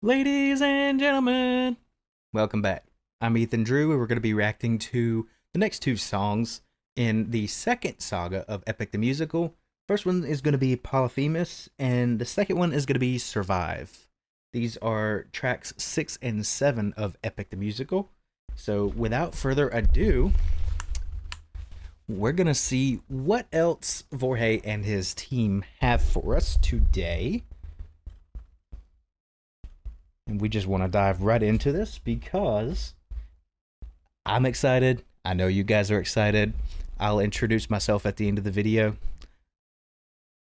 Ladies and gentlemen, welcome back. I'm Ethan Drew, and we're going to be reacting to the next two songs in the second saga of Epic the Musical. First one is going to be Polyphemus, and the second one is going to be Survive. These are tracks 6 and 7 of Epic the Musical. So without further ado, we're going to see what else Vorge and his team have for us today. And we just want to dive right into this because I'm excited. I know you guys are excited. I'll introduce myself at the end of the video.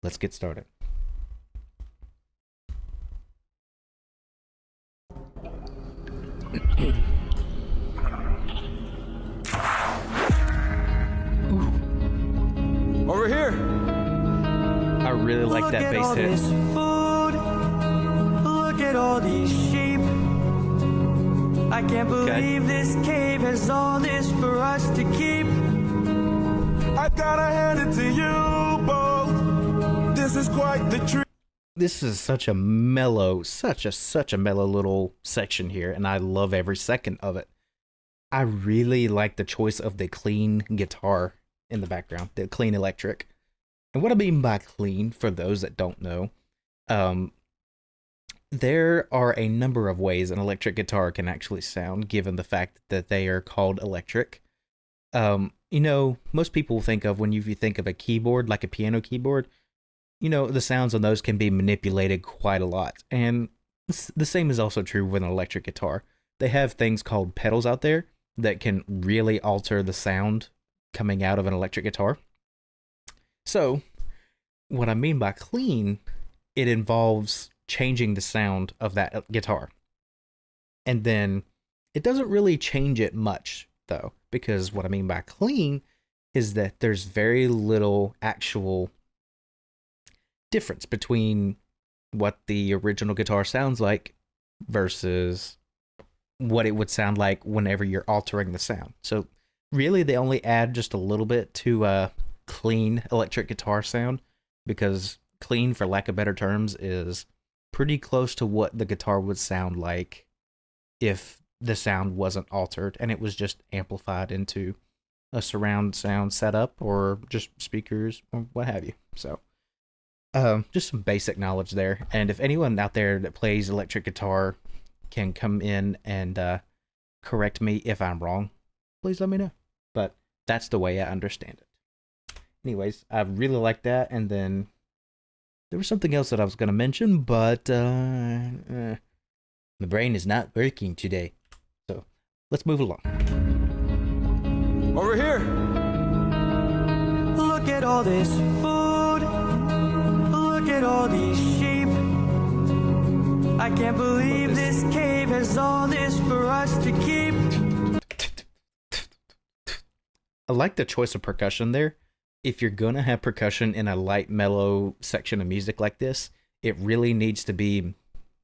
Let's get started. Over here. I really like that bass hit. Look at all these sheep. I can't believe this cave has all this for us to keep. I've gotta hand it to you both. This is quite the treat. This is such a mellow, such a mellow little section here, and I love every second of it. I really like the choice of the clean guitar in the background, the clean electric. And what I mean by clean, for those that don't know, there are a number of ways an electric guitar can actually sound, given the fact that they are called electric. You know, most people think of when you think of a keyboard, like a piano keyboard, you know, the sounds on those can be manipulated quite a lot. And the same is also true with an electric guitar. They have things called pedals out there that can really alter the sound coming out of an electric guitar. So, what I mean by clean, it involves changing the sound of that guitar. And then it doesn't really change it much, though, because what I mean by clean is that there's very little actual difference between what the original guitar sounds like versus what it would sound like whenever you're altering the sound. So really they only add just a little bit to a clean electric guitar sound, because clean, for lack of better terms, is pretty close to what the guitar would sound like if the sound wasn't altered and it was just amplified into a surround sound setup or just speakers or what have you. So just some basic knowledge there. And if anyone out there that plays electric guitar can come in and correct me if I'm wrong, please let me know. But that's the way I understand it. Anyways, I really like that. And then there was something else that I was going to mention, but my brain is not working today. So let's move along. Over here. Look at all this food. Look at all these sheep. I can't believe this cave has all this for us to keep. I like the choice of percussion there. If you're going to have percussion in a light, mellow section of music like this, it really needs to be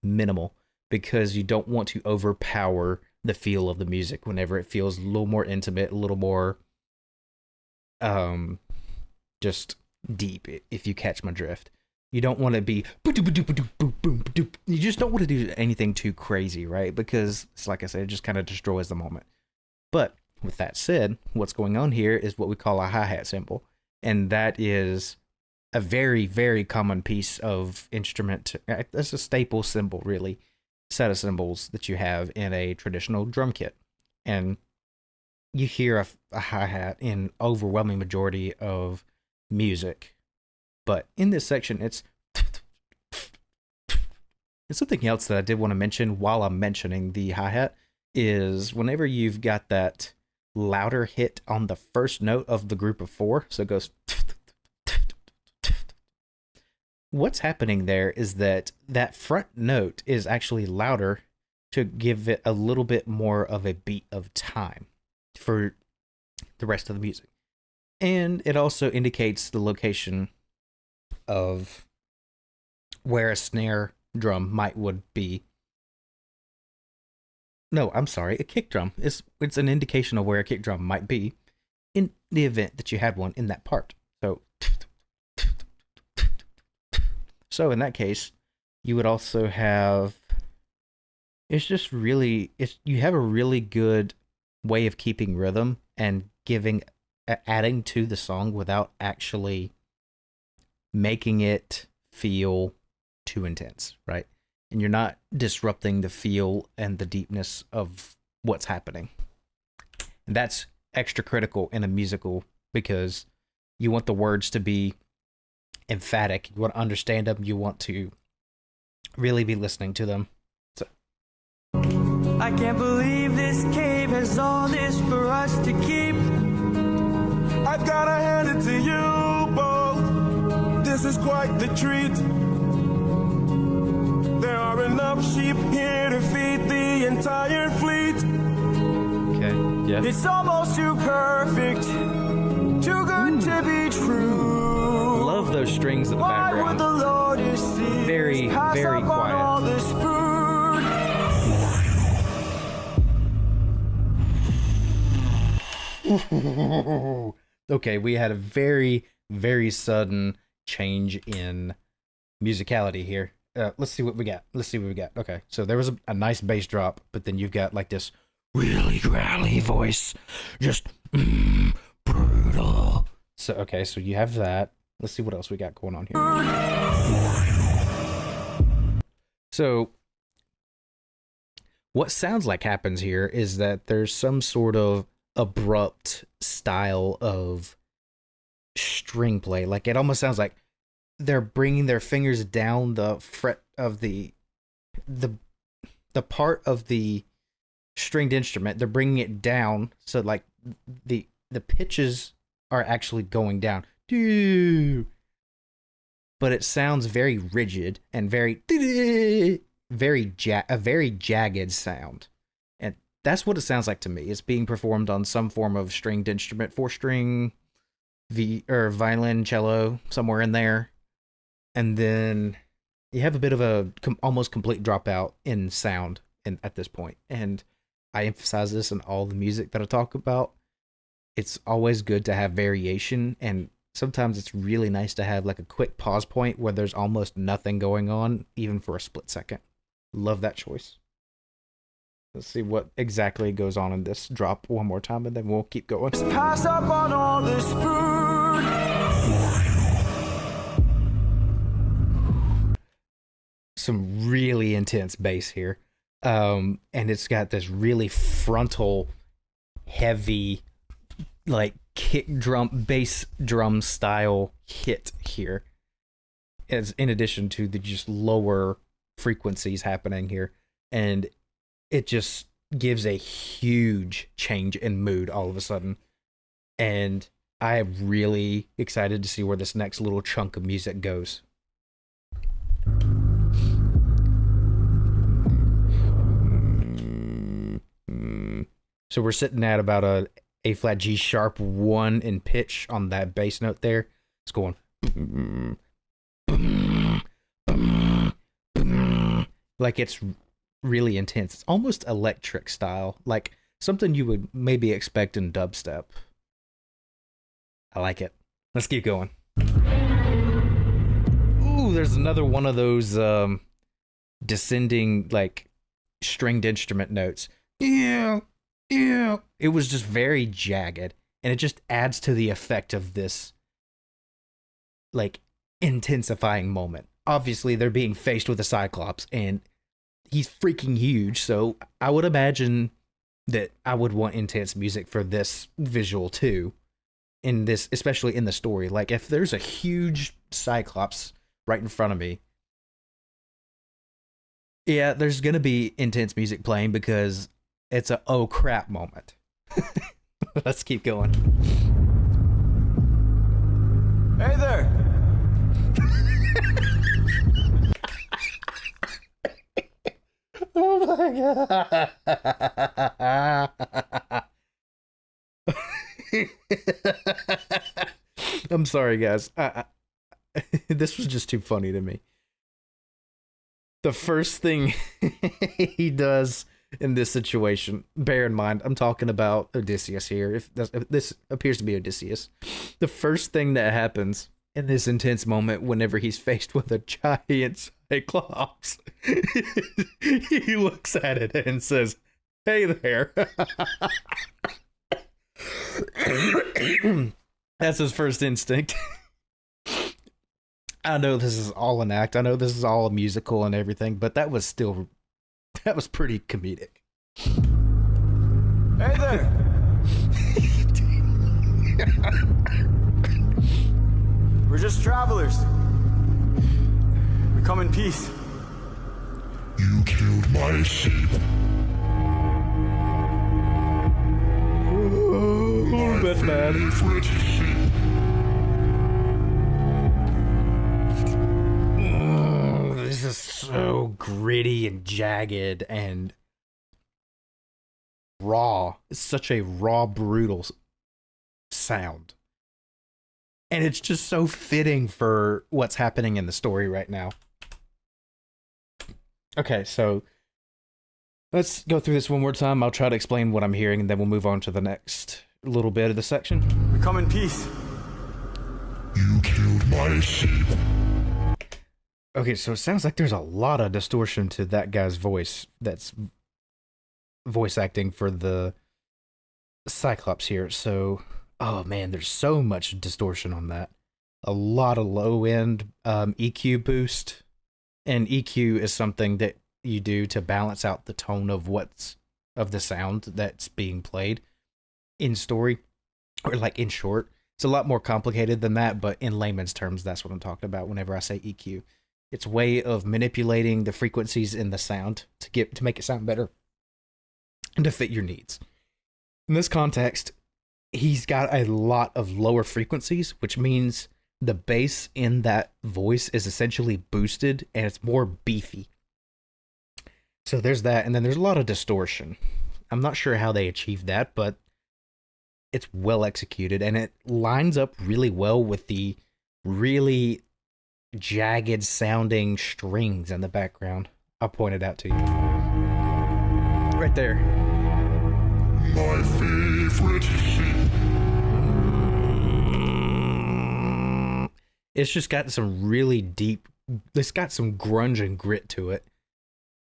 minimal, because you don't want to overpower the feel of the music whenever it feels a little more intimate, a little more just deep, if you catch my drift. You don't want to be you just don't want to do anything too crazy, right? Because it's like I said, it just kind of destroys the moment. But with that said, what's going on here is what we call a hi-hat cymbal, and that is a very, very common piece of instrument. That's a staple cymbal, really, set of cymbals that you have in a traditional drum kit. And you hear a hi-hat in overwhelming majority of music. But in this section, it's something else that I did want to mention while I'm mentioning the hi-hat is whenever you've got that louder hit on the first note of the group of four, so it goes, what's happening there is that front note is actually louder to give it a little bit more of a beat of time for the rest of the music. And it also indicates the location of where a snare drum would be. No, I'm sorry, a kick drum. It's an indication of where a kick drum might be in the event that you had one in that part. So in that case, you would also have it's just really it's you have a really good way of keeping rhythm and giving adding to the song without actually making it feel too intense, right? And you're not disrupting the feel and the deepness of what's happening. And that's extra critical in a musical because you want the words to be emphatic. You want to understand them. You want to really be listening to them. So, I can't believe this cave has all this for us to keep. I've gotta hand it to you both. This is quite the treat. There are enough sheep here to feed the entire fleet. okay. Yeah. It's almost too perfect, too good to be true. Love those strings in the Why would background. the Lotus Seas Very, pass very up on quiet. all this food? Okay, we had a very, very sudden change in musicality here. Let's see what we got. Okay, so there was a nice bass drop, but then you've got like this really growly voice, just brutal. So okay, so you have that. Let's see what else we got going on here. So what sounds like happens here is that there's some sort of abrupt style of string play. Like it almost sounds like they're bringing their fingers down the fret of the part of the stringed instrument. They're bringing it down so like the pitches are actually going down. But it sounds very rigid and very a very jagged sound. And that's what it sounds like to me. It's being performed on some form of stringed instrument, 4-string, or violin, cello, somewhere in there. And then you have a bit of a almost complete dropout in sound at this point. And I emphasize this in all the music that I talk about. It's always good to have variation, and sometimes it's really nice to have like a quick pause point where there's almost nothing going on, even for a split second. Love that choice. Let's see what exactly goes on in this drop one more time, and then we'll keep going. Pass up on all this food. Some really intense bass here. And it's got this really frontal, heavy, like kick drum, bass drum style hit here. As in addition to the just lower frequencies happening here. And it just gives a huge change in mood all of a sudden. And I am really excited to see where this next little chunk of music goes. So we're sitting at about A flat G sharp 1 in pitch on that bass note there. It's going like it's really intense. It's almost electric style, like something you would maybe expect in dubstep. I like it. Let's keep going. Ooh, there's another one of those descending like stringed instrument notes. Yeah. It was just very jagged, and it just adds to the effect of this like intensifying moment. Obviously, they're being faced with a Cyclops, and he's freaking huge, so I would imagine that I would want intense music for this visual too. In this, especially in the story, like if there's a huge Cyclops right in front of me, yeah, there's gonna be intense music playing because it's a oh crap moment. Let's keep going. Hey there. Oh my god. I'm sorry, guys. This was just too funny to me. The first thing he does in this situation, bear in mind, I'm talking about Odysseus here. If this appears to be Odysseus, the first thing that happens in this intense moment whenever he's faced with a giant Cyclops. He looks at it and says, "Hey there." That's his first instinct. I know this is all an act. I know this is all a musical and everything, but that was pretty comedic. Hey there. We're just travelers. We come in peace. You killed my sheep. Oh, that's bad. Favorite sheep. This is so gritty and jagged and raw. It's such a raw, brutal sound. And it's just so fitting for what's happening in the story right now. Okay, so let's go through this one more time. I'll try to explain what I'm hearing, and then we'll move on to the next little bit of the section. We come in peace. You killed my sheep. Okay, so it sounds like there's a lot of distortion to that guy's voice that's voice acting for the Cyclops here. So, oh man, there's so much distortion on that. A lot of low end EQ boost. And EQ is something that you do to balance out the tone of the sound that's being played in story, or like in short. It's a lot more complicated than that, but in layman's terms, that's what I'm talking about whenever I say EQ. It's a way of manipulating the frequencies in the sound to make it sound better and to fit your needs. In this context, he's got a lot of lower frequencies, which means the bass in that voice is essentially boosted and it's more beefy. So there's that, and then there's a lot of distortion. I'm not sure how they achieved that, but it's well executed, and it lines up really well with the really jagged sounding strings in the background. I'll point it out to you. Right there. My favorite sheep. It's just got some really deep, it's got some grunge and grit to it.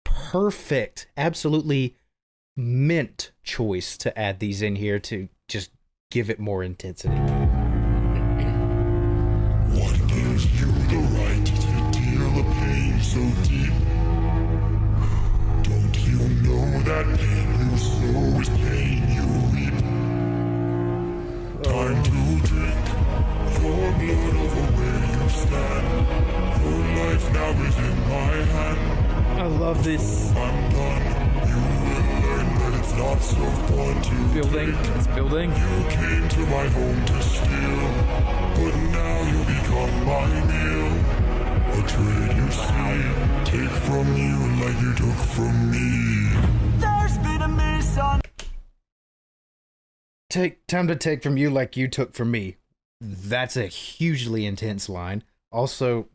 Perfect, absolutely mint choice to add these in here to just give it more intensity. What gives you the right to deal a pain so deep? Don't you know that pain you sow is pain you reap? Time to drink your blood over where you stand. Your life now is in my hand. I love this. I'm done. You will learn that it's not so fun to Building, take. it's building. You came to my home to steal, but now you become my meal. A trade you see, take from you like you took from me. There's been a Time to take from you like you took from me. That's a hugely intense line. Also,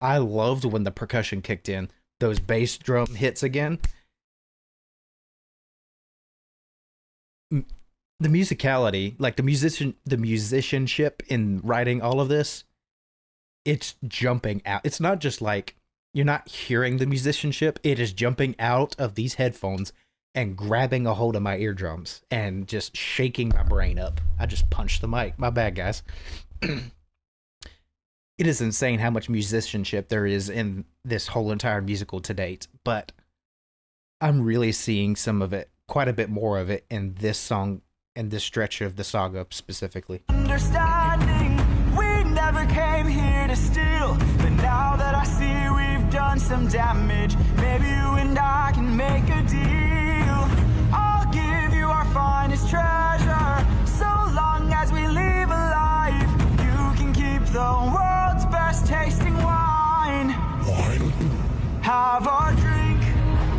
I loved when the percussion kicked in. Those bass drum hits again. The musicality, like the musicianship in writing all of this, it's jumping out. It's not just like you're not hearing the musicianship. It is jumping out of these headphones and grabbing a hold of my eardrums and just shaking my brain up. I just punched the mic. My bad, guys. It is insane how much musicianship there is in this whole entire musical to date, but I'm really seeing some of it, quite a bit more of it in this song and this stretch of the saga specifically. understanding. We never came here to steal, but now that I see we've done some damage, maybe you and I can make a deal. I'll give you our finest treasure, so long as we leave alive. You can keep the world's best tasting wine. Wine? Have a drink,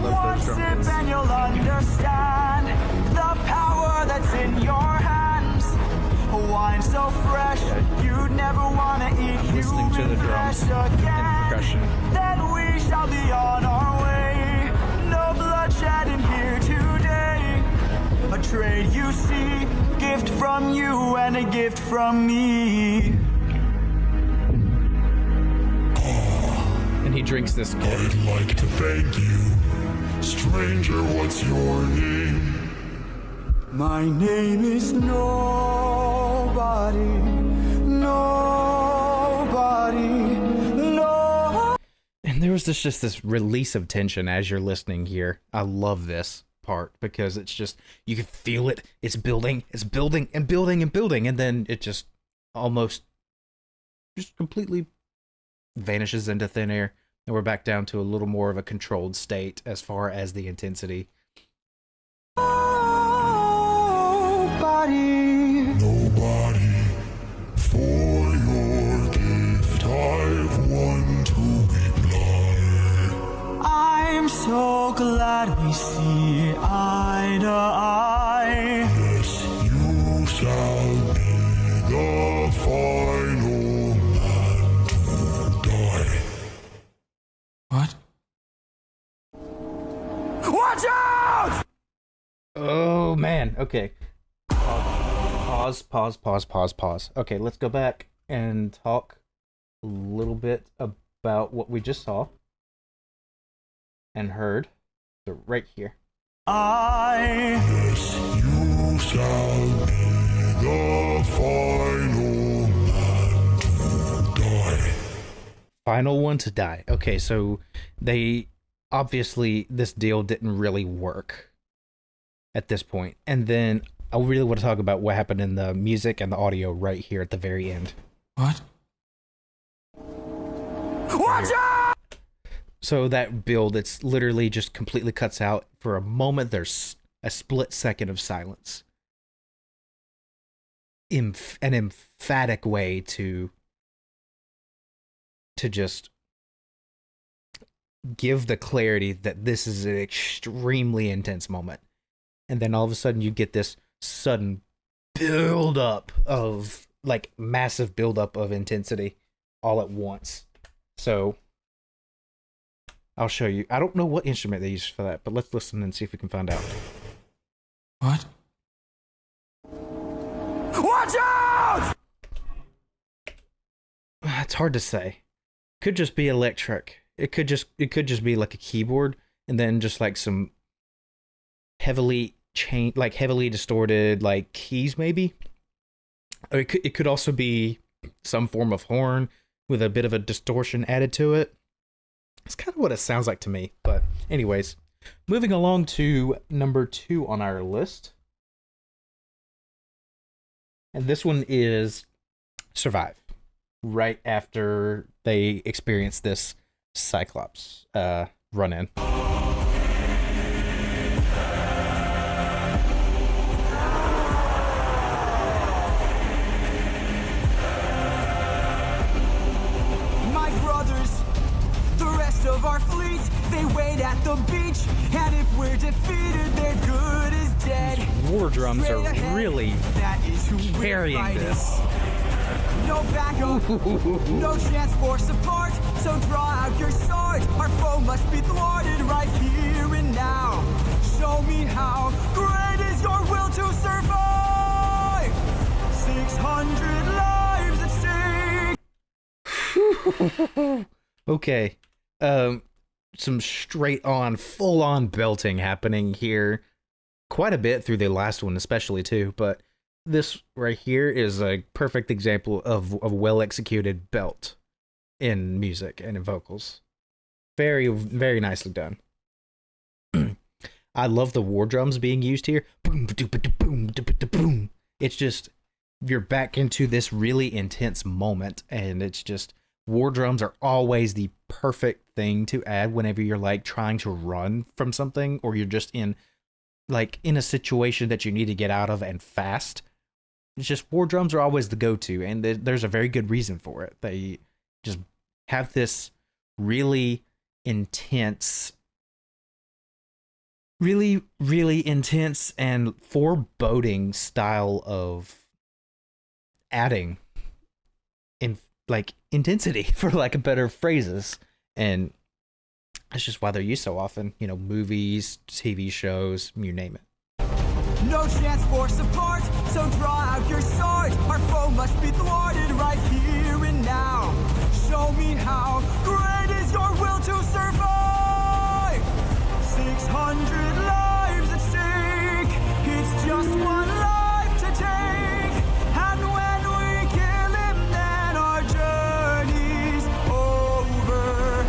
one sip and you'll understand the power that's in your hands. A wine so fresh, you'd never want to eat Listening to the human drums flesh and again. percussion. Then we shall be on our way. No bloodshed in here today. A trade you see, gift from you and a gift from me. drinks this gift. I'd like to thank you. Stranger, what's your name? My name is Nobody. Nobody. No. And there was just this release of tension as you're listening here. I love this part because it's just, you can feel it. It's building and building and building. And then it just almost just completely vanishes into thin air. And we're back down to a little more of a controlled state as far as the intensity. Nobody, for your gift I've won to reply. I'm so glad we see eye to eye. Yes, you shall be the final man to die. What? Watch out! Oh man, okay. Pause. Okay, let's go back and talk a little bit about what we just saw and heard. So right here. Yes, you shall be the final man to die. Final one to die. Okay, so they obviously this deal didn't really work at this point. And then I really want to talk about what happened in the music and the audio right here at the very end. What? Watch out! So that build, it's literally just completely cuts out. For a moment, there's a split second of silence. An emphatic way to just give the clarity that this is an extremely intense moment. And then all of a sudden you get this sudden build up of, like, massive build up of intensity all at once. So I'll show you. I don't know what instrument they use for that, but let's listen and see if we can find out. What? Watch out! It's hard to say. Could just be electric. It could just be like a keyboard and then just like some heavily distorted like keys maybe. Or it could also be some form of horn with a bit of a distortion added to it. It's kind of what it sounds like to me. But anyways, moving along to number 2 on our list. And this one is Survive. Right after they experience this Cyclops run-in. Of our fleet, they wait at the beach, and if we're defeated, they're good as dead. War drums Straight are ahead, really that is who we're carrying fighting. this. No backup, no chance for support, so draw out your sword. Our foe must be thwarted right here and now. Show me how great is your will to survive. 600 lives at stake. Okay. Some straight on, full on belting happening here. Quite a bit through the last one, especially too. But this right here is a perfect example of a well executed belt in music and in vocals. Very, very nicely done. I love the war drums being used here. Boom, boom, boom. It's just, you're back into this really intense moment, and it's just, war drums are always the perfect thing to add whenever you're like trying to run from something, or you're just in a situation that you need to get out of and fast. It's just, war drums are always the go-to, and there's a very good reason for it. They just have this really intense, really, really intense and foreboding style of adding in, like, intensity, for lack of better phrases. And that's just why they're used so often, you know, movies, TV shows, you name it. No chance for support, so draw out your sword. Our foe must be thwarted right here and now. Show me how great is your will to survive. 600 lives at stake. It's just one life to take. And when we kill him, then our journey's over.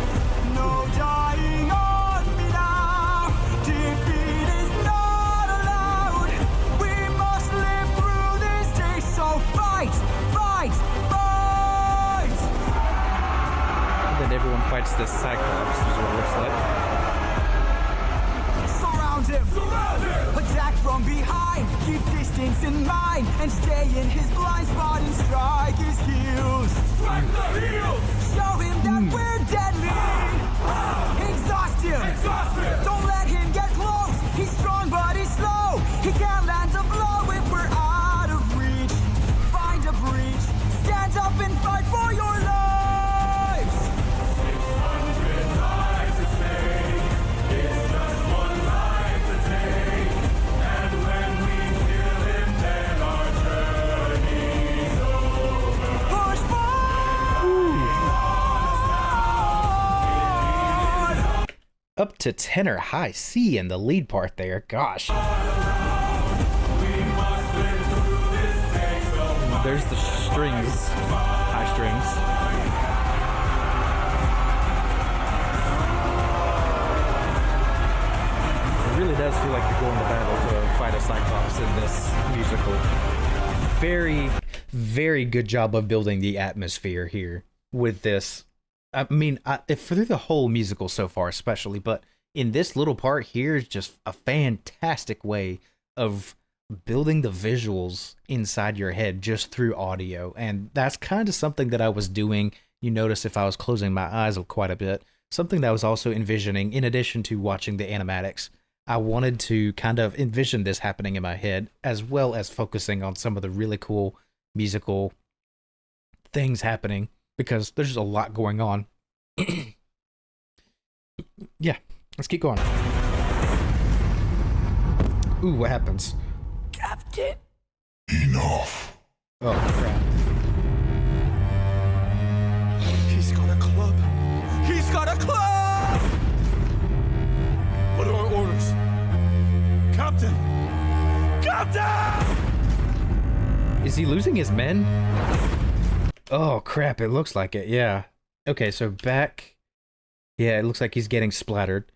No dying on me now. Defeat is not allowed. We must live through this day. So fight, fight, fight. Then everyone fights this Cyclops, is what it looks like. Surround him! Attack from behind! Keep distance in mind and stay in his blind spot and strike his heels! Strike the heels! Show him that we're deadly! Exhaust him! Don't let him get close! He's strong but he's slow! He can't land a blow if we're out of reach! Find a breach! Stand up and fight for your lives! Push forward! Up to tenor high C in the lead part there. Gosh. There's the strings. High strings. It really does feel like you're going to battle to fight a Cyclops in this musical. Very, very good job of building the atmosphere here with this. I mean, through the whole musical so far, especially, but in this little part here is just a fantastic way of building the visuals inside your head just through audio. And that's kind of something that I was doing. You notice if I was closing my eyes quite a bit, something that I was also envisioning in addition to watching the animatics. I wanted to kind of envision this happening in my head, as well as focusing on some of the really cool musical things happening, because there's a lot going on. Yeah, let's keep going. Ooh, what happens? Captain! Enough. Oh, crap. He's got a club! He's got a club! What are our orders? Captain! Captain! Is he losing his men? Oh, crap, it looks like it, yeah. Okay, so back... Yeah, it looks like he's getting splattered.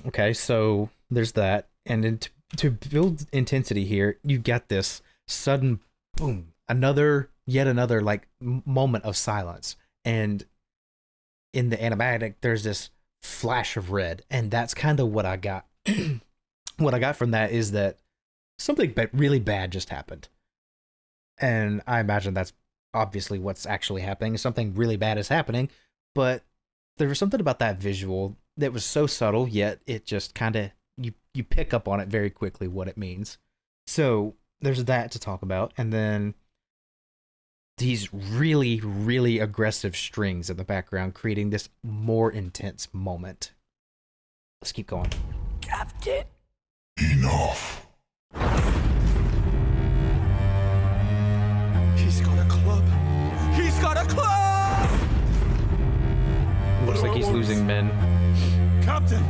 Okay, so there's that. And then to build intensity here, you get this sudden boom. Yet another, like, moment of silence. And in the animatic, there's this flash of red. And that's kind of what I got. What I got from that is that something really bad just happened. And I imagine that's obviously what's actually happening. Something really bad is happening, but there was something about that visual that was so subtle, yet it just kind of, you pick up on it very quickly what it means. So there's that to talk about, and then these really, really aggressive strings in the background creating this more intense moment. Let's keep going. Captain! Enough. He's got a club! He's got a club! Looks like he's losing men. Captain!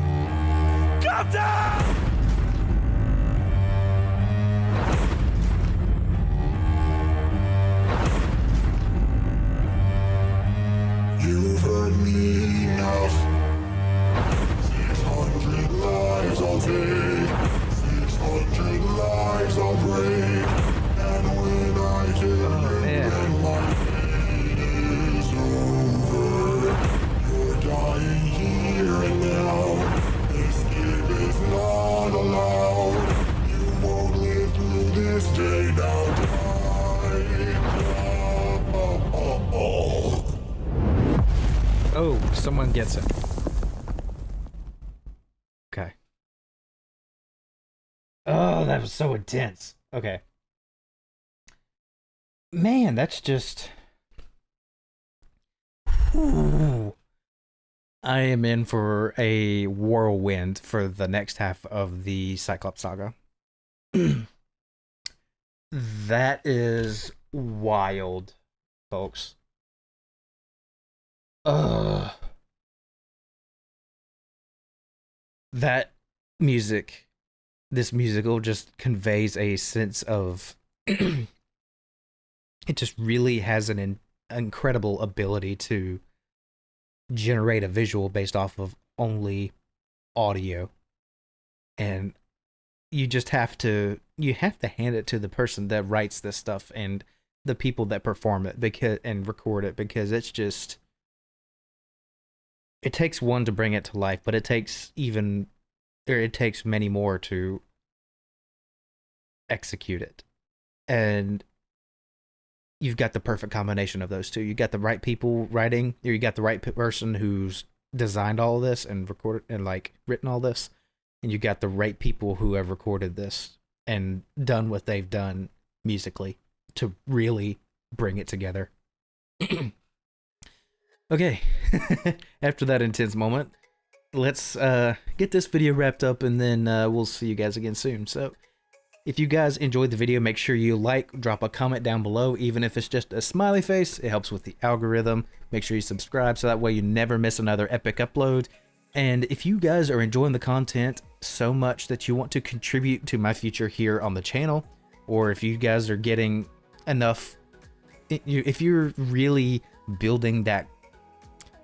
Captain! You've heard me enough. 600 lives I'll take. 600 lives I'll break. And when I kill you, man. then my fate is over. You're dying here and now. Escape is not allowed. You won't live through this day now. Oh, someone gets it. Okay. Oh, that was so intense. Okay. Man, that's just... Ooh. I am in for a whirlwind for the next half of the Cyclops Saga. That is wild, folks. that music, this musical just conveys a sense of it just really has an incredible ability to generate a visual based off of only audio. And you have to hand it to the person that writes this stuff and the people that perform it because and record it, because it takes one to bring it to life, but it takes many more to execute it. And you've got the perfect combination of those two. You got the right people writing, or you got the right person who's designed all of this and recorded and like written all this, and you got the right people who have recorded this and done what they've done musically to really bring it together. Okay, after that intense moment, let's get this video wrapped up, and then we'll see you guys again soon. So if you guys enjoyed the video, make sure you like, drop a comment down below, even if it's just a smiley face. It helps with the algorithm. Make sure you subscribe so that way you never miss another epic upload. And if you guys are enjoying the content so much that you want to contribute to my future here on the channel, or if you guys are getting enough, if you're really building that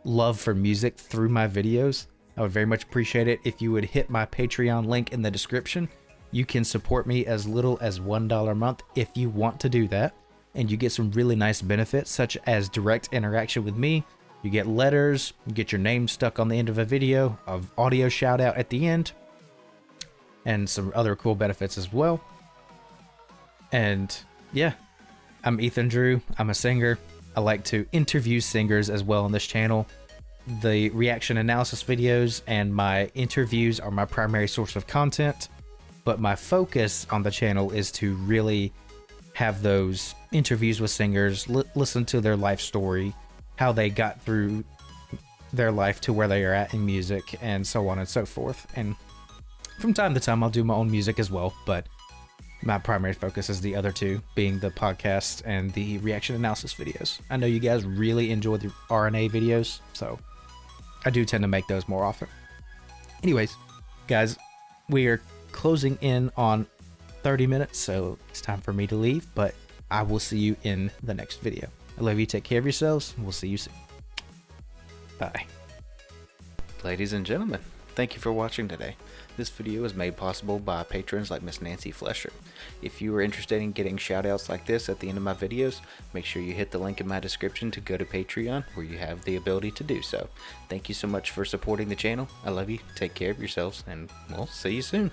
love for music through my videos, I would very much appreciate it if you would hit my Patreon link in the description. You can support me as little as $1 a month if you want to do that, and you get some really nice benefits such as direct interaction with me. You get letters, you get your name stuck on the end of a video, of audio shout out at the end, and some other cool benefits as well. And yeah, I'm Ethan Drew. I'm a singer. I like to interview singers as well on this channel. The reaction analysis videos and my interviews are my primary source of content, but my focus on the channel is to really have those interviews with singers, listen to their life story, how they got through their life to where they are at in music, and so on and so forth. And from time to time I'll do my own music as well, but my primary focus is the other two, being the podcast and the reaction analysis videos. I know you guys really enjoy the RNA videos, so I do tend to make those more often. Anyways, guys, we are closing in on 30 minutes, so it's time for me to leave, but I will see you in the next video. I love you, take care of yourselves, and we'll see you soon. Bye. Ladies and gentlemen, thank you for watching today. This video is made possible by patrons like Miss Nancy Flesher. If you are interested in getting shoutouts like this at the end of my videos, make sure you hit the link in my description to go to Patreon, where you have the ability to do so. Thank you so much for supporting the channel. I love you, take care of yourselves, and we'll see you soon.